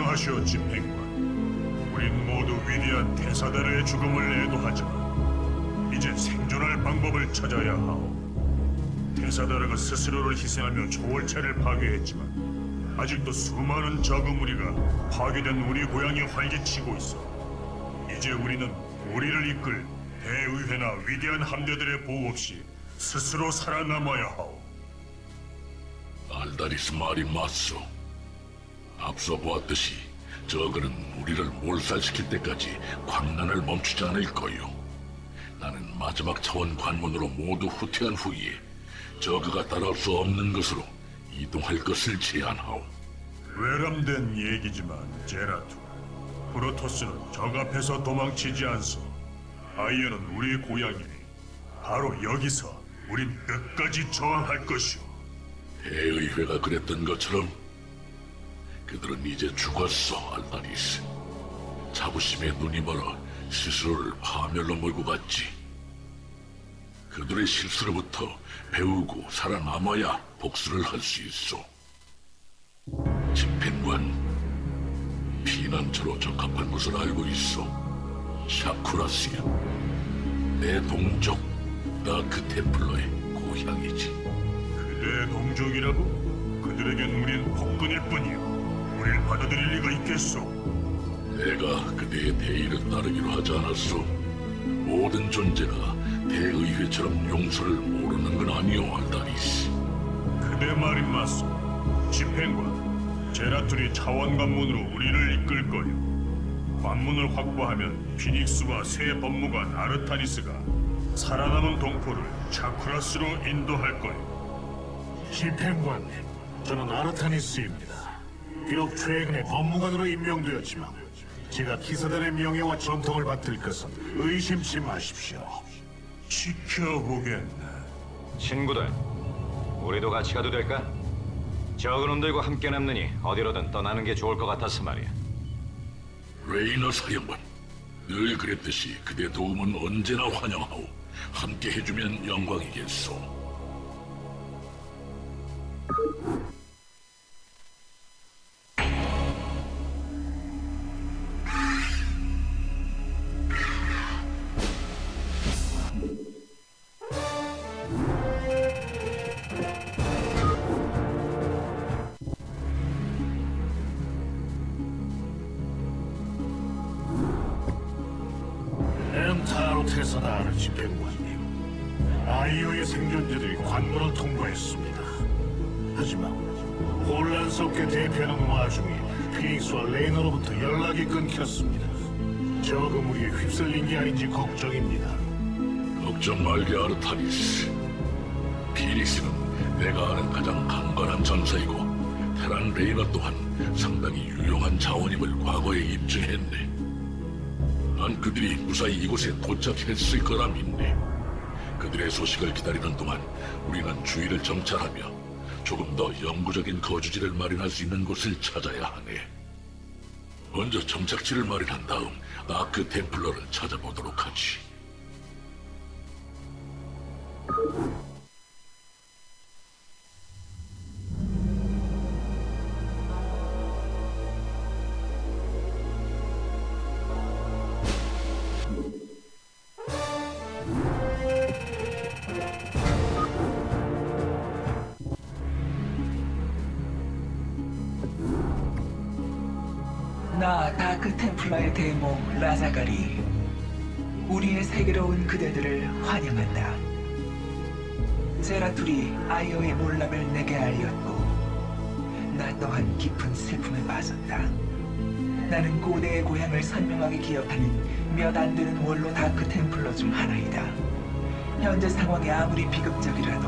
안녕하시오, 집행관. 우린 모두 위대한 테사다르의 죽음을 애도하지만 이제 생존할 방법을 찾아야 하오. 테사다르가 스스로를 희생하며 초월체를 파괴했지만 아직도 수많은 적의 무리가 파괴된 우리 고향에 활개치고 있어. 이제 우리는 우리를 이끌 대의회나 위대한 함대들의 보호 없이 스스로 살아남아야 하오. 알다리스 말이 맞소. 앞서 보았듯이 저그는 우리를 몰살시킬 때까지 광란을 멈추지 않을 거요. 나는 마지막 차원 관문으로 모두 후퇴한 후에 저그가 따라올 수 없는 것으로 이동할 것을 제안하오. 외람된 얘기지만 제라투, 프로토스는 적 앞에서 도망치지 않소. 아이어는 우리의 고향이니 바로 여기서 우린 끝까지 저항할 것이오. 대의회가 그랬던 것처럼 그들은 이제 죽었어, 알다리스. 자부심에 눈이 멀어 스스로를 파멸로 몰고 갔지. 그들의 실수로부터 배우고 살아남아야 복수를 할 수 있어. 집행관, 피난처로 적합한 곳을 알고 있어. 샤쿠라스야. 내 동족 다크 템플러의 고향이지. 그대의 동족이라고? 그들에겐 우린 폭군일 뿐이오. 우릴 받아들일 리가 있겠소? 내가 그대의 대의를 따르기로 하지 않았소. 모든 존재가 대의회처럼 용서를 모르는 건 아니오, 알다리스. 그대 말이 맞소. 집행관, 제라툴이 차원 관문으로 우리를 이끌 거요. 관문을 확보하면 피닉스와 새 법무관 아르타니스가 살아남은 동포를 차쿠라스로 인도할 거요. 집행관님, 저는 아르타니스입니다. 비록 최근에 법무관으로 임명되었지만 제가 기사단의 명예와 전통을 받들 것은 의심치 마십시오. 지켜보겠네. 친구들, 우리도 같이 가도 될까? 적은 놈들과 함께 남느니 어디로든 떠나는 게 좋을 것 같아서 말이야. 레이너 사령관, 늘 그랬듯이 그대 도움은 언제나 환영하오. 함께 해주면 영광이겠소. 엠타로 테사다르 집행관님, 아이오의 생존자들이 관문을 통과했습니다. 하지만 혼란스럽게 대피하는 와중에 피닉스와 레이너로부터 연락이 끊겼습니다. 적의 무리에 휩쓸린 게 아닌지 걱정입니다. 걱정 말게, 아르타니스. 피닉스는 내가 아는 가장 강건한 전사이고 테란 레이너 또한 상당히 유용한 자원임을 과거에 입증했네. 난 그들이 무사히 이곳에 도착했을 거라 믿네. 그들의 소식을 기다리는 동안 우리는 주위를 정찰하며 조금 더 영구적인 거주지를 마련할 수 있는 곳을 찾아야 하네. 먼저 정착지를 마련한 다음 다크 템플러를 찾아보도록 하지. 나 다크 템플러의 대모 라자갈이 우리의 세계로 온 그대들을 환영한다. 제라툴이 아이오의 몰락을 내게 알렸고 나 또한 깊은 슬픔에 빠졌다. 나는 고대의 고향을 선명하게 기억하는 몇 안 되는 원로 다크 템플러 중 하나이다. 현재 상황이 아무리 비극적이라도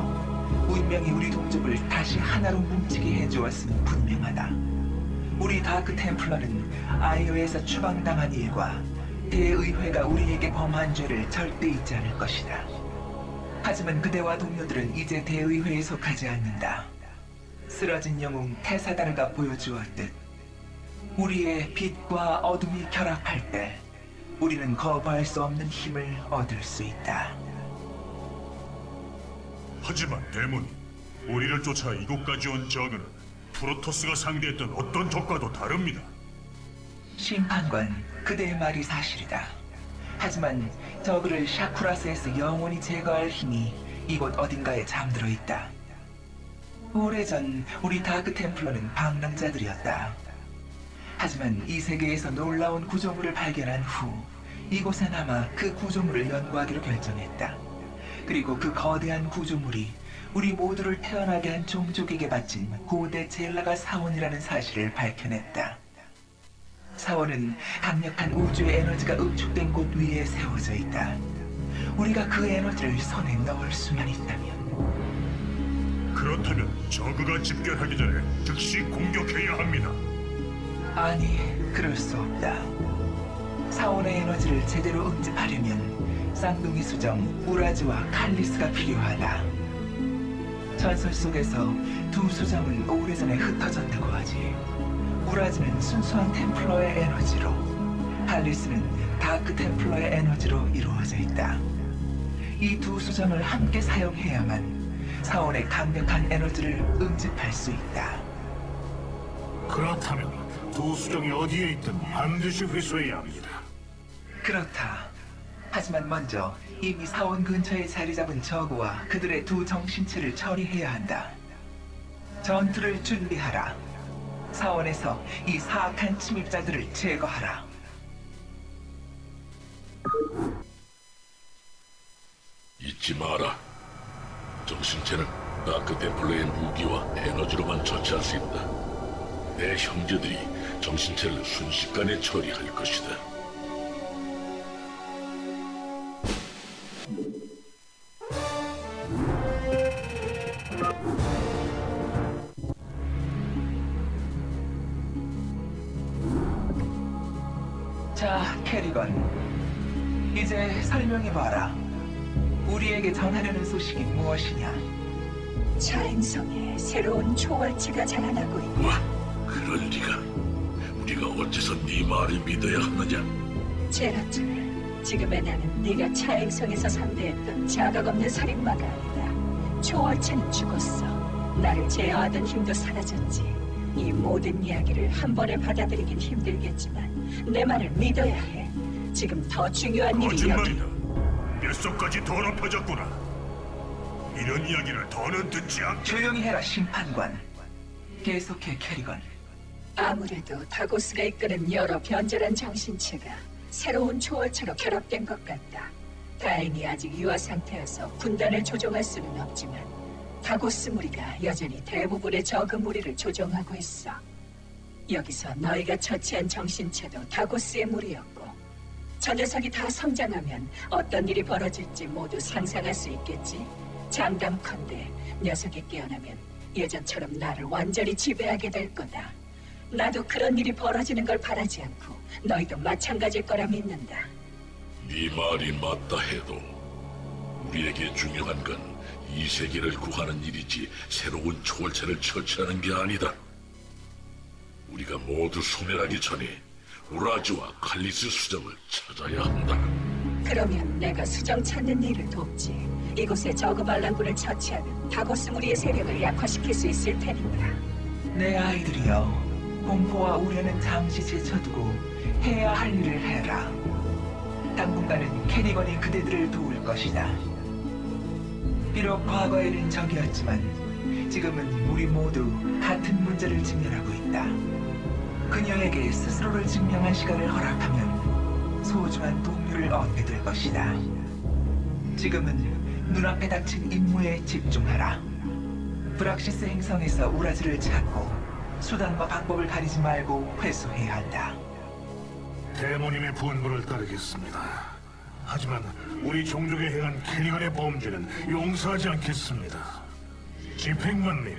운명이 우리 동족을 다시 하나로 뭉치게 해주었음은 분명하다. 우리 다크 템플러는 아이오에서 추방당한 일과 대의회가 우리에게 범한 죄를 절대 잊지 않을 것이다. 하지만 그대와 동료들은 이제 대의회에 속하지 않는다. 쓰러진 영웅 테사다르가 보여주었듯 우리의 빛과 어둠이 결합할 때 우리는 거부할 수 없는 힘을 얻을 수 있다. 하지만 대문, 우리를 쫓아 이곳까지 온 적은 프로토스가 상대했던 어떤 적과도 다릅니다. 심판관, 그대의 말이 사실이다. 하지만 저그를 샤쿠라스에서 영원히 제거할 힘이 이곳 어딘가에 잠들어 있다. 오래전 우리 다크 템플러는 방랑자들이었다. 하지만 이 세계에서 놀라운 구조물을 발견한 후 이곳에 남아 그 구조물을 연구하기로 결정했다. 그리고 그 거대한 구조물이 우리 모두를 태어나게 한 종족에게 바친 고대 젤라가 사원이라는 사실을 밝혀냈다. 사원은 강력한 우주의 에너지가 응축된 곳 위에 세워져 있다. 우리가 그 에너지를 손에 넣을 수만 있다면. 그렇다면 저그가 집결하기 전에 즉시 공격해야 합니다. 아니, 그럴 수 없다. 사원의 에너지를 제대로 응집하려면 쌍둥이 수정 우라즈와 칼리스가 필요하다. 전설 속에서 두 수정은 오래전에 흩어졌다고 하지. 우라즈는 순수한 템플러의 에너지로, 칼리스는 다크 템플러의 에너지로 이루어져 있다. 이 두 수정을 함께 사용해야만 사원의 강력한 에너지를 응집할 수 있다. 그렇다면 두 수정이 어디에 있든 반드시 회수해야 합니다. 그렇다. 하지만 먼저 이미 사원 근처에 자리 잡은 저그와 그들의 두 정신체를 처리해야 한다. 전투를 준비하라. 사원에서 이 사악한 침입자들을 제거하라. 잊지 마라. 정신체는 다크 템플러의 무기와 에너지로만 처치할 수 있다. 내 형제들이 정신체를 순식간에 처리할 것이다. 자, 캐리건. 이제 설명해봐라. 우리에게 전하려는 소식이 무엇이냐? 차행성에 새로운 초월체가 자라나고 있다. 뭐? 그럴 리가. 우리가 어째서 네 말을 믿어야 하느냐? 제라툴, 지금의 나는 네가 차행성에서 상대했던 자각 없는 살인마가 아니다. 초월체는 죽었어. 나를 제어하던 힘도 사라졌지. 이 모든 이야기를 한 번에 받아들이긴 힘들겠지만 내 말을 믿어야 해. 지금 더 중요한 일이 여기. 거짓말이다. 뼛속까지 더럽혀졌구나. 이런 이야기를 더는 듣지 않게. 조용히 해라, 심판관. 계속해, 캐리건. 아무래도 다고스가 이끄는 여러 변절한 정신체가 새로운 초월체로 결합된 것 같다. 다행히 아직 유아 상태여서 군단을 조종할 수는 없지만 다고스 무리가 여전히 대부분의 저그 무리를 조종하고 있어. 여기서 너희가 처치한 정신체도 다고스의 무리였고 저 녀석이 다 성장하면 어떤 일이 벌어질지 모두 상상할 수 있겠지. 장담컨대 녀석이 깨어나면 예전처럼 나를 완전히 지배하게 될 거다. 나도 그런 일이 벌어지는 걸 바라지 않고 너희도 마찬가지일 거라 믿는다. 네 말이 맞다 해도 우리에게 중요한 건 이 세계를 구하는 일이지 새로운 초월체를 처치하는 게 아니다. 우리가 모두 소멸하기 전에 우라즈와 칼리스 수정을 찾아야 한다. 그러면 내가 수정 찾는 일을 돕지. 이곳에 저그 반란군을 처치하는 다고스 무리의 세력을 약화시킬 수 있을 테니까. 내 아이들이여, 공포와 우려는 잠시 제쳐두고 해야 할 일을 해라. 당분간은 캐리건이 그대들을 도울 것이다. 비록 과거에는 적이었지만 지금은 우리 모두 같은 문제를 직면하고 있다. 그녀에게 스스로를 증명한 시간을 허락하면 소중한 동료를 얻게 될 것이다. 지금은 눈앞에 닥친 임무에 집중하라. 브락시스 행성에서 우라즈를 찾고 수단과 방법을 가리지 말고 회수해야 한다. 대모님의 분부를 따르겠습니다. 하지만 우리 종족에 행한 캐리건의 범죄는 용서하지 않겠습니다. 집행관님,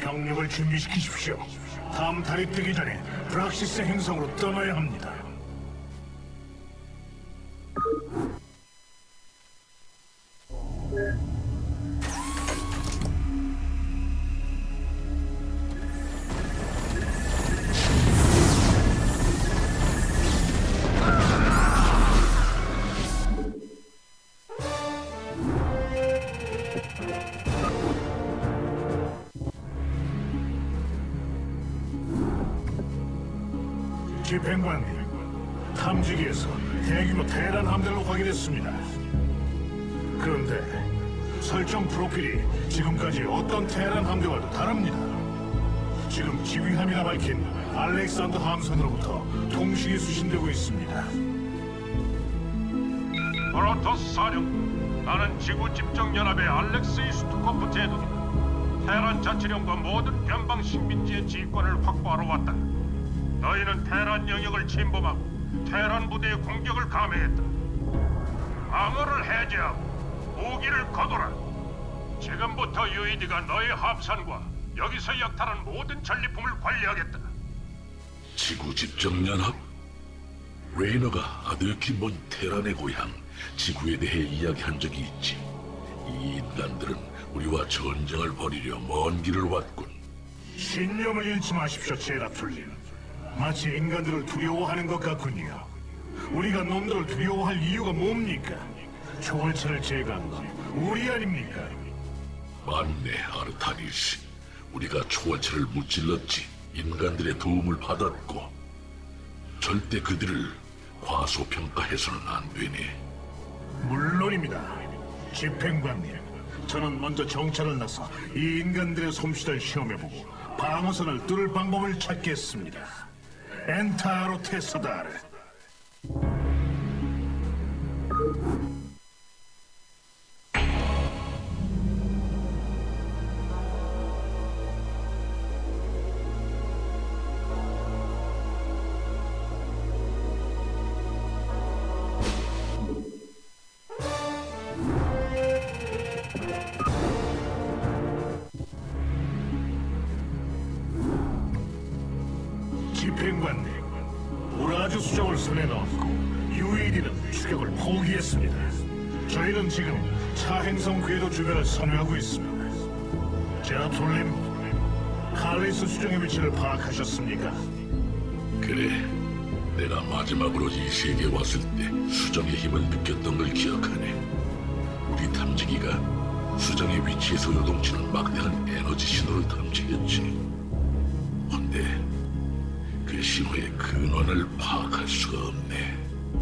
병력을 준비시키십시오. 다음 달이 뜨기 전에 브락시스 행성으로 떠나야 합니다. 집행관님, 탐지기에서 대규모 테란 함대를 확인했습니다. 그런데 설정 프로필이 지금까지 어떤 테란 함대와도 다릅니다. 지금 지휘함이라 밝힌 알렉산더 함선으로부터 통신이 수신되고 있습니다. 프로토스 사령, 나는 지구 집정 연합의 알렉세이 스투코프 제독이다. 테란 자치령과 모든 변방 식민지의 지휘권을 확보하러 왔다. 너희는 테란 영역을 침범하고 테란 부대의 공격을 감행했다. 방어를 해제하고 무기를 거둬라. 지금부터 유이디가 너희 합산과 여기서 약탈한 모든 전리품을 관리하겠다. 지구 집정연합? 레이너가 아들키 먼 테란의 고향 지구에 대해 이야기한 적이 있지. 이 인간들은 우리와 전쟁을 벌이려 먼 길을 왔군. 신념을 잃지 마십시오, 제라툴님. 마치 인간들을 두려워하는 것 같군요. 우리가 놈들을 두려워할 이유가 뭡니까? 초월체를 제거한 건 우리 아닙니까? 맞네, 아르타니스. 우리가 초월체를 무찔렀지. 인간들의 도움을 받았고 절대 그들을 과소평가해서는 안 되네. 물론입니다. 집행관님, 저는 먼저 정찰을 나서 이 인간들의 솜씨를 시험해보고 방어선을 뚫을 방법을 찾겠습니다. 엔타로 테스다르. 집행관님, 우라주 수정을 손에 넣었고 UAD는 추격을 포기했습니다. 저희는 지금 차행성 궤도 주변을 선회하고 있습니다. 제라톨님, 칼리스 수정의 위치를 파악하셨습니까? 그래, 내가 마지막으로 이 세계에 왔을 때 수정의 힘을 느꼈던 걸 기억하네. 우리 탐지기가 수정의 위치에서 요동치는 막대한 에너지 신호를 탐지했지. 근데 그 신호의 근원을 파악할 수가 없네.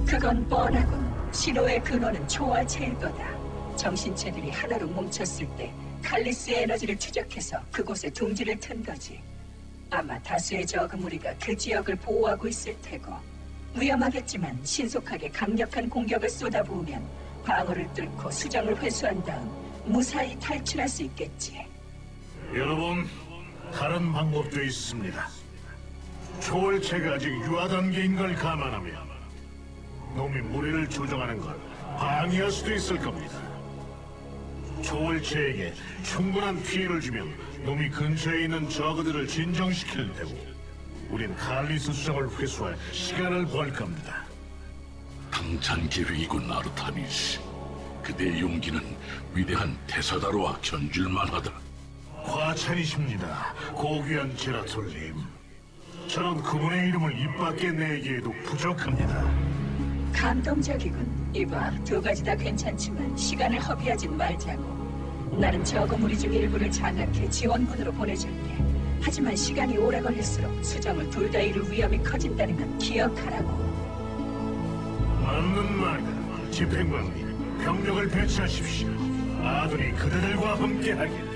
그건 뻔하군. 신호의 근원은 초월체일 거다. 정신체들이 하나로 뭉쳤을 때 칼리스의 에너지를 추적해서 그곳에 둥지를 튼 거지. 아마 다수의 저그 무리가 그 지역을 보호하고 있을 테고 위험하겠지만 신속하게 강력한 공격을 쏟아부으면 방어를 뚫고 수정을 회수한 다음 무사히 탈출할 수 있겠지. 여러분, 다른 방법도 있습니다. 초월체가 아직 유아 단계인 걸 감안하면 놈이 무리를 조종하는 걸 방해할 수도 있을 겁니다. 초월체에게 충분한 피해를 주면 놈이 근처에 있는 저그들을 진정시킬 테고 우린 칼리스 수정을 회수할 시간을 벌 겁니다. 당찬 계획이군, 아르타니스. 그대의 용기는 위대한 테사다로와 견줄만하다. 과찬이십니다, 고귀한 제라톨님. 저는 그분의 이름을 입 밖에 내기에도 부족합니다. 감동적이군. 이봐, 두 가지 다 괜찮지만 시간을 허비하진 말자고. 나는 저그 무리 중 일부를 장악해 지원군으로 보내줄게. 하지만 시간이 오래 걸릴수록 수정을 둘 다 이룰 위험이 커진다는 건 기억하라고. 맞는 말이다. 집행관님, 병력을 배치하십시오. 아들이 그대들과 함께하길.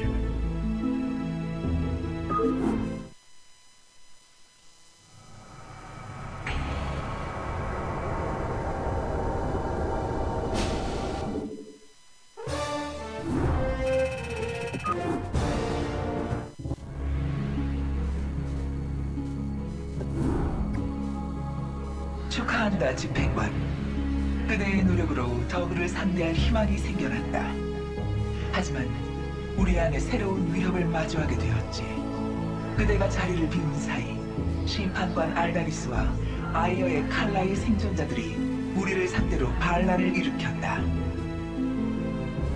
축하한다, 집행관. 그대의 노력으로 저그를 상대할 희망이 생겨났다. 하지만 우리 안에 새로운 위협을 마주하게 되었지. 그대가 자리를 비운 사이 심판관 알다리스와 아이어의 칼라의 생존자들이 우리를 상대로 반란을 일으켰다.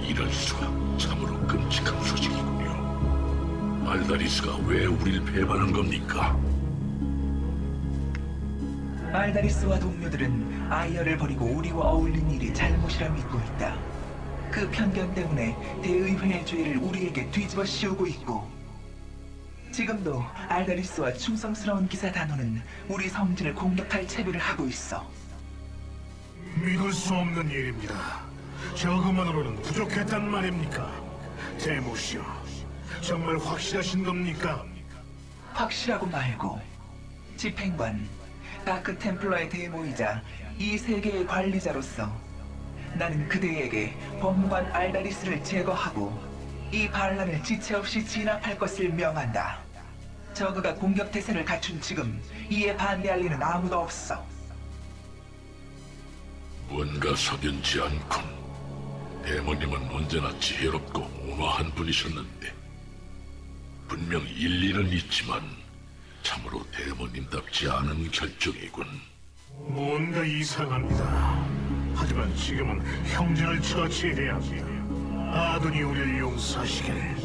이럴 수가. 참으로 끔찍한 소식이군요. 알다리스가 왜 우릴 배반한 겁니까? 알다리스와 동료들은 아이어를 버리고 우리와 어울린 일이 잘못이라 믿고 있다. 그 편견 때문에 대의회의 죄를 우리에게 뒤집어 씌우고 있고 지금도 알다리스와 충성스러운 기사 단원은 우리 성진을 공격할 채비를 하고 있어. 믿을 수 없는 일입니다. 저그만으로는 부족했단 말입니까? 대모시오, 정말 확실하신 겁니까? 확실하고 말고. 집행관, 다크 템플러의 대모이자 이 세계의 관리자로서 나는 그대에게 법무관 알다리스를 제거하고 이 반란을 지체 없이 진압할 것을 명한다. 저그가 공격 태세를 갖춘 지금 이에 반대할 리는 아무도 없어. 뭔가 석연치 않군. 대모님은 언제나 지혜롭고 온화한 분이셨는데 분명 일리는 있지만 참으로 대모님답지 않은 결정이군. 뭔가 이상합니다. 하지만 지금은 형제를 처치해야 합니다. 아둔이 우리를 용서하시길.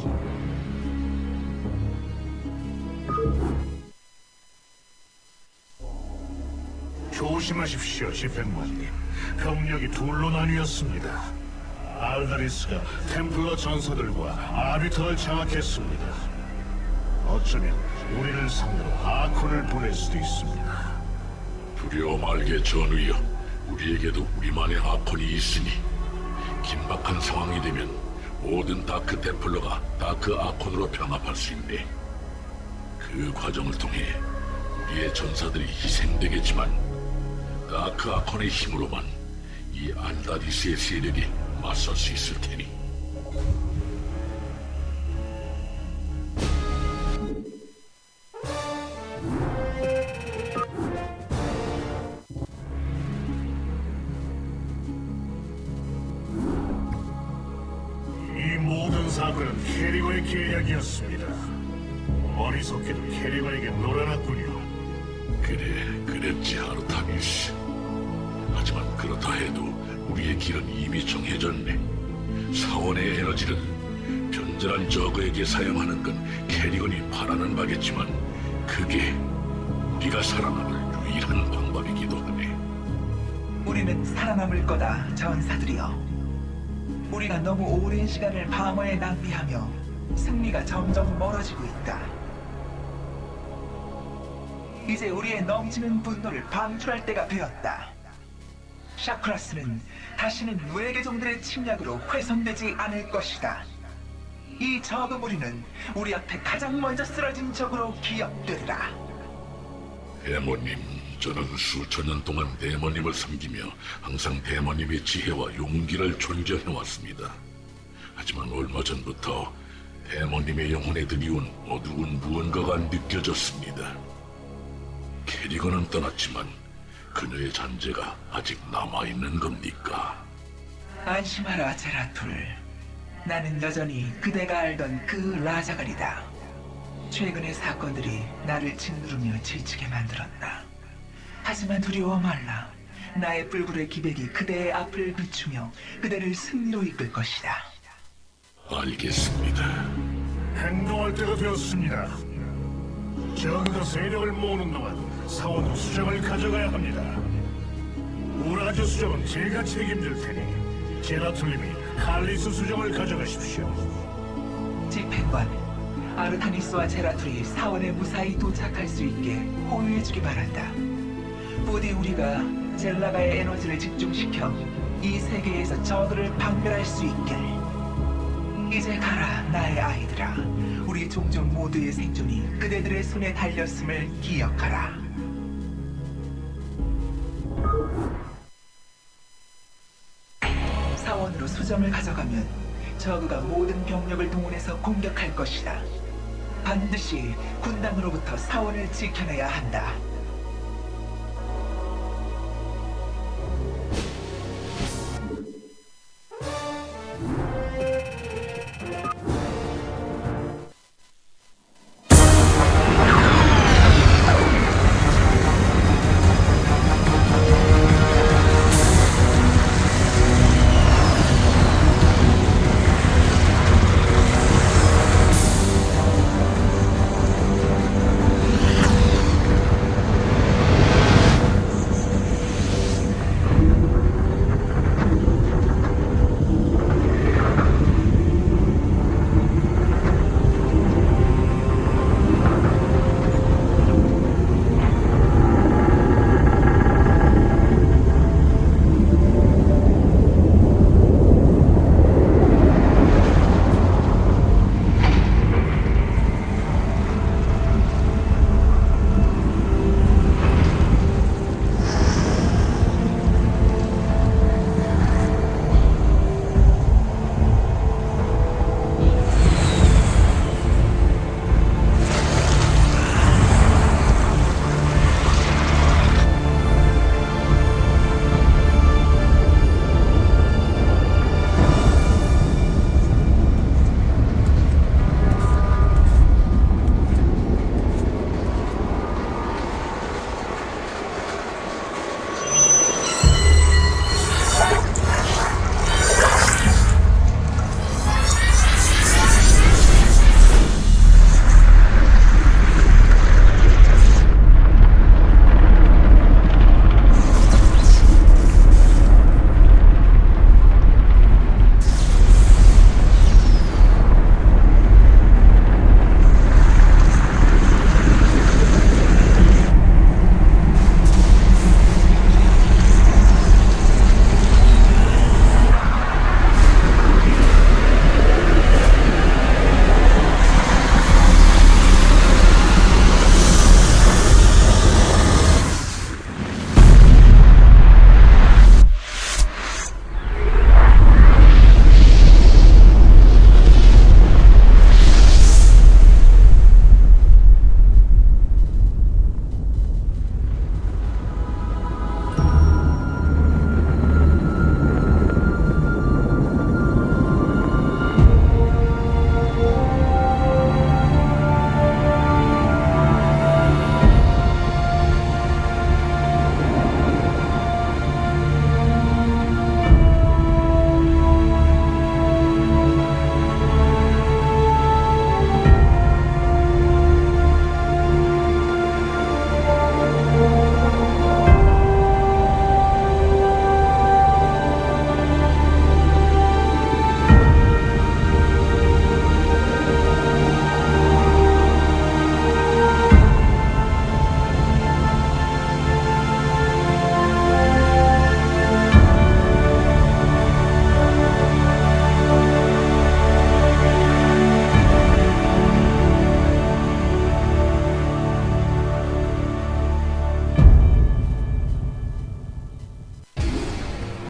조심하십시오, 집행관님. 병력이 둘로 나뉘었습니다. 알다리스가 템플러 전사들과 아비터를 장악했습니다. 어쩌면 우리를 상대로 아콘을 보낼 수도 있습니다. 두려워 말게 전우여. 우리에게도 우리만의 아콘이 있으니 긴박한 상황이 되면 모든 다크 템플러가 다크 아콘으로 병합할 수 있네. 그 과정을 통해 우리의 전사들이 희생되겠지만 다크 아콘의 힘으로만 이 알다리스의 세력이 맞설 수 있을 테니. 이 모든 사건은 캐리거의 계략이었습니다. 어리석게도 캐리거에게 놀아났군요. 그래, 그랬지 아르타미스. 하지만 그렇다 해도 우리의 길은 이미 정해졌네. 사원의 에너지를 변절한 저그에게 사용하는 건 캐리건이 바라는 바겠지만 그게 우리가 살아남을 유일한 방법이기도 하네. 우리는 살아남을 거다, 전사들이여. 우리가 너무 오랜 시간을 방어에 낭비하며 승리가 점점 멀어지고 있다. 이제 우리의 넘치는 분노를 방출할 때가 되었다. 샤크라스는 다시는 외계종들의 침략으로 훼손되지 않을 것이다. 이 저그 무리는 우리 앞에 가장 먼저 쓰러진 적으로 기억되리라. 대모님, 저는 수천 년 동안 대모님을 섬기며 항상 대모님의 지혜와 용기를 존경해왔습니다. 하지만 얼마 전부터 대모님의 영혼에 드리운 어두운 무언가가 느껴졌습니다. 캐리건은 떠났지만 그녀의 잔재가 아직 남아있는 겁니까? 안심하라, 제라툴. 나는 여전히 그대가 알던 그 라자갈이다. 최근의 사건들이 나를 짓누르며 지치게 만들었다. 하지만 두려워 말라. 나의 뿔굴의 기백이 그대의 앞을 비추며 그대를 승리로 이끌 것이다. 알겠습니다. 행동할 때가 되었습니다. 저그가 세력을 모으는 동안 사원으로 수정을 가져가야 합니다. 우라즈 수정은 제가 책임질 테니 제라툴님이 칼리스 수정을 가져가십시오. 집행관, 아르타니스와 제라툴이 사원에 무사히 도착할 수 있게 호위해주기 바란다. 부디 우리가 젤라가의 에너지를 집중시켜 이 세계에서 저그를 박멸할 수 있길. 이제 가라, 나의 아이들아. 우리 종족 모두의 생존이 그대들의 손에 달렸음을 기억하라. 사원으로 수정을 가져가면 저그가 모든 병력을 동원해서 공격할 것이다. 반드시 군단으로부터 사원을 지켜내야 한다.